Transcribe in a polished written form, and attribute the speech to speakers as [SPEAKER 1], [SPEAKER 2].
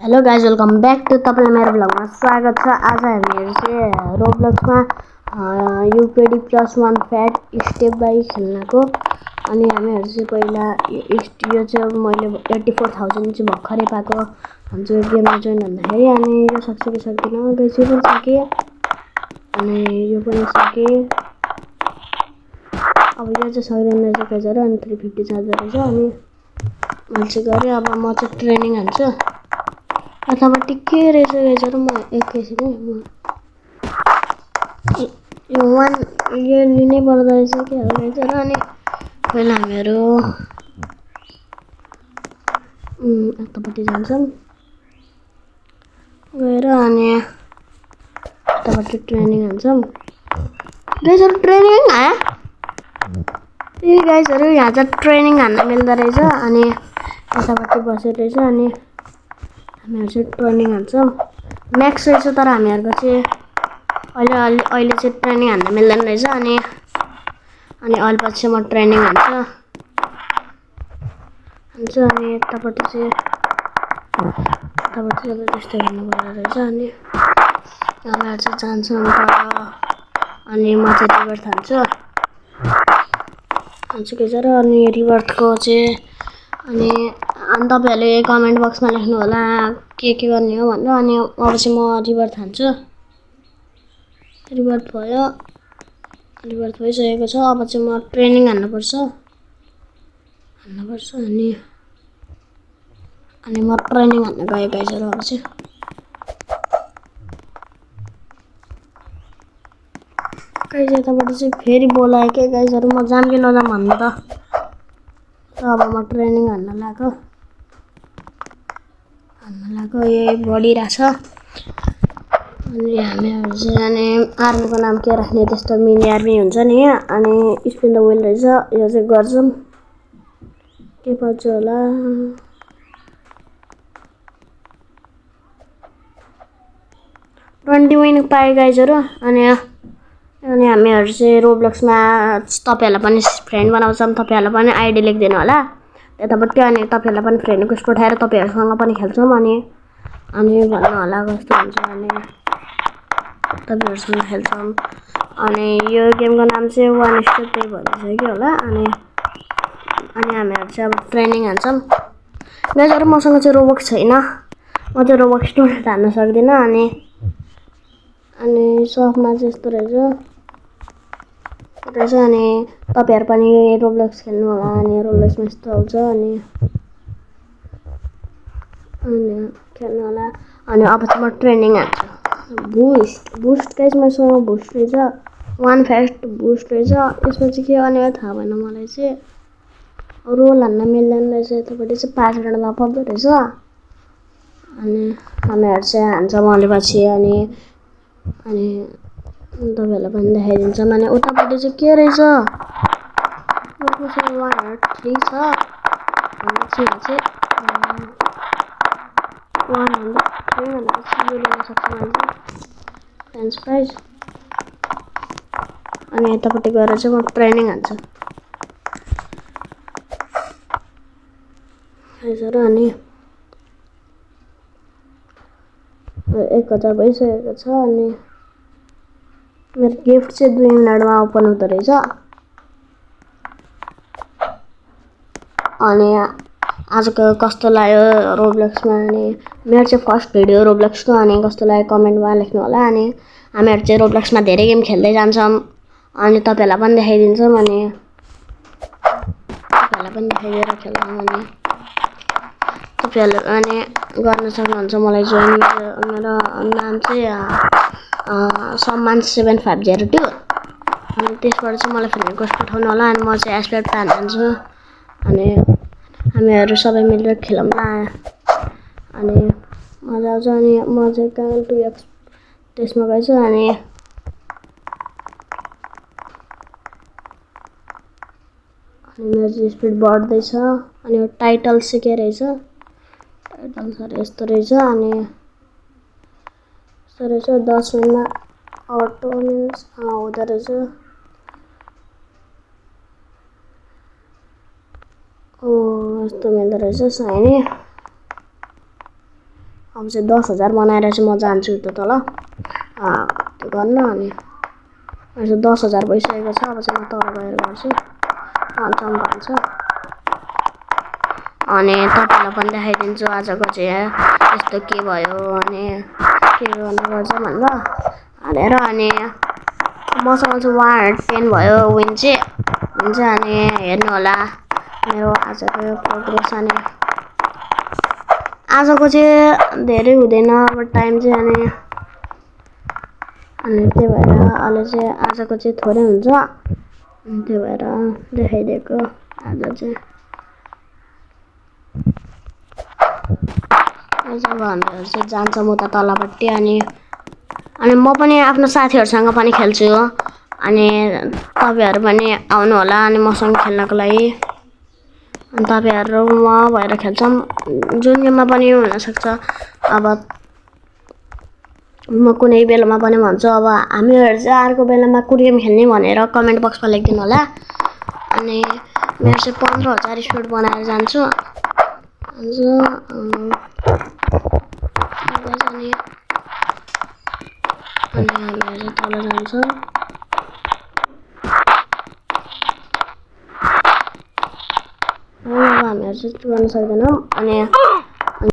[SPEAKER 1] Hello guys, welcome back to तपाईँलाई मेरो ब्लगमा स्वागत छ। आज हामीहरू चाहिँ रोब्लक्समा युपेडी +1 फ्याट स्टेप बाई खेल्नको। अनि हामीहरू चाहिँ पहिला यो चाहिँ मैले 84,000 चाहिँ भर्खरै पाएको हुन्छ यो गेममा जोइन भन्दाखेरि। अनि यो सक्छ कि सक्दैन, गाइज यो पनि सकेँ अनि यो पनि सकेँ। अब यो चाहिँ सक्दैन रहेछ गाइजहरू। अनि 350 चार्जर रहेछ। अनि मैले चाहिँ गरेँ। अब म चाहिँ ट्रेनिङ हान्छु अथवा टिकै रहेछ गाइजहरू। म एकैछिन यो लिनै पर्दो रहेछ कि गाइजहरू। अनि पहिला हामीहरू यतापट्टि जान्छौँ गएर अनि यतापट्टि ट्रेनिङ हान्छौँ गाइजहरू। ट्रेनिङ ए गाइजहरू, यहाँ चाहिँ ट्रेनिङ हान्न मिल्दो रहेछ। अनि यतापट्टि बसेर रहेछ। अनि हामीहरू चाहिँ ट्रेनिङ हान्छौँ। म्याक्स रहेछ तर हामीहरूको चाहिँ अहिले चाहिँ ट्रेनिङ हान्न मिल्दैन रहेछ। अनि अलिपछि म ट्रेनिङ हान्छु। अनि यतापट्टि चाहिँ त्यस्तो हेर्नुपर्ने रहेछ। अनि हामीहरू चाहिँ जान्छौँ अनि म चाहिँ रिभर्स हान्छु गाइजहरू। अनि रिभर्थको चाहिँ अनि तपाईँहरूले कमेन्ट बक्समा लेख्नु होला के गर्ने हो भनेर। अनि अब चाहिँ म रिभर्थ हान्छु। रिभर्थ भइसकेको छ। अब चाहिँ म ट्रेनिङ हान्नुपर्छ। अनि म ट्रेनिङ हान्न गएँ गाइजहरू। अब चाहिँ गाइज यताबाट चाहिँ फेरि बोलायो के गाइजहरू, म जाम कि नजाम भन्नु त। अब म ट्रेनिङ हान्न लाग्यो। यही बढिरहेछ। अनि हामीहरू चाहिँ अनि आर्मीको नाम के राख्ने, त्यस्तो मिनी आर्मी हुन्छ नि। अनि स्पिन द विल रहेछ। यो चाहिँ गर्छौँ के पर्छ होला। $20 पाएँ गाइजहरू। अनि हामीहरू चाहिँ रोब्लक्समा तपाईँहरूलाई पनि फ्रेन्ड बनाउँछौँ। तपाईँहरूलाई पनि आइडी लेखिदिनु होला त्यतापट्टि। अनि तपाईँहरूलाई पनि फ्रेन्ड रिक्वेस्ट पठाएर तपाईँहरूसँग पनि खेल्छौँ। अनि भन्नु होला कस्तो हुन्छ। अनि तपाईँहरूसँग खेल्छौँ। अनि यो गेमको नाम चाहिँ 1 स्टेप भनिसक्यो होला। अनि हामीहरू चाहिँ अब ट्रेनिङ हान्छौँ गाइजहरू। मसँग चाहिँ रोबक्स छैन, म चाहिँ रोबक्स टुर्नामेन्ट हान्न सक्दिनँ। अनि सपमा चाहिँ यस्तो रहेछ। अनि तपाईँहरू पनि रोब्लक्स खेल्नु होला। अनि रोब्लक्समा यस्तो आउँछ। अनि खेल्नु होला। अनि अब चाहिँ म ट्रेनिङ हान्छु। बुस्ट गाइज मसँग बुस्ट रहेछ। 1 फ्याट बुस्ट रहेछ। यसमा चाहिँ के गर्ने हो थाहा भएन मलाई चाहिँ। रोल हान्न मिल्दैन रहेछ। यतापट्टि चाहिँ 5 मिनटमा पर्दो रहेछ। अनि हामीहरू चाहिँ हान्छौँ अलिपछि। अनि तपाईँहरूलाई पनि देखाइदिन्छ। अनि उतापट्टि चाहिँ के रहेछ, 103 छ भनेपछि यहाँ चाहिँ 103 भनेपछि यो लिन सक्छ मैले फ्रेन्च फ्राइज। अनि यतापट्टि गएर चाहिँ म ट्रेनिङ हान्छु गाइजहरू। अनि 1000 भइसकेको छ। अनि मेरो गिफ्ट चाहिँ 2 मिनटमा ओपन हुँदो रहेछ। अनि आजको कस्तो लाग्यो रोब्लक्समा। अनि मेरो चाहिँ फर्स्ट भिडियो रोब्लक्सको। अनि कस्तो लाग्यो कमेन्टमा लेख्नु होला। अनि हामीहरू चाहिँ रोब्लक्समा धेरै गेम खेल्दै जान्छौँ। अनि तपाईँहरूलाई पनि देखाइदिन्छौँ। अनि तपाईँहरूलाई पनि देखाइदिएर खेल्छौँ। अनि तपाईँहरूले अनि गर्न सक्नुहुन्छ मलाई जोइन। मेरो नाम चाहिँ सम्मान 7502। अनि त्यसबाट चाहिँ मलाई फ्रेन्ड रिक्वेस्ट पठाउनु होला। अनि म चाहिँ एसपेक्ट प्यान हान्छु। अनि हामीहरू सबै मिलेर खेलौँला। अनि मजा आउँछ। अनि म चाहिँ कहाँ 2x त्यसमा गएछु। अनि मेरो चाहिँ स्पिड बढ्दैछ। अनि यो टाइटल चाहिँ के रहेछ, टाइटल सर यस्तो रहेछ। अनि यस्तो रहेछ 10 मिनटमा अटो मिन्स हुँदो रहेछ। यस्तो मिल्दो रहेछ साइनी। अब चाहिँ 10,000 बनाएर चाहिँ म जान्छु त्यो तल त्यो गर्न अनि अहिले चाहिँ 10,000 भइसकेको छ अब चाहिँ म तल गएर गर्छु भन्छ अनि तपाईँलाई पनि देखाइदिन्छु आजको चाहिँ यस्तो के भयो अनि के गर्नुपर्छ भनेर अनि मसँग चाहिँ 110 भयो विन चाहिँ हुन्छ अनि हेर्नु होला मेरो आजको प्रोग्रेस अनि आजको चाहिँ धेरै हुँदैन अब टाइम चाहिँ अनि त्यही भएर अहिले चाहिँ आजको चाहिँ थोरै हुन्छ अनि त्यही भएर देखाइदिएको आज चाहिँ अब हामीहरू चाहिँ जान्छौँ उता तलपट्टि अनि म पनि आफ्नो साथीहरूसँग पनि खेल्छु अनि तपाईँहरू पनि आउनु होला अनि मसँग खेल्नको लागि अनि तपाईँहरू म भएर खेल्छौँ जुन गेममा पनि हुनसक्छ अब म कुनै बेलामा पनि भन्छु अब हामीहरू चाहिँ अर्को बेलामा कुन गेम खेल्ने भनेर कमेन्ट बक्समा लेखिदिनु होला अनि मेरो चाहिँ 15,000 स्पिड बनाएर जान्छु अनि हामीहरू तल जान्छ हामीहरू चाहिँ गर्न सक्दैनौँ अनि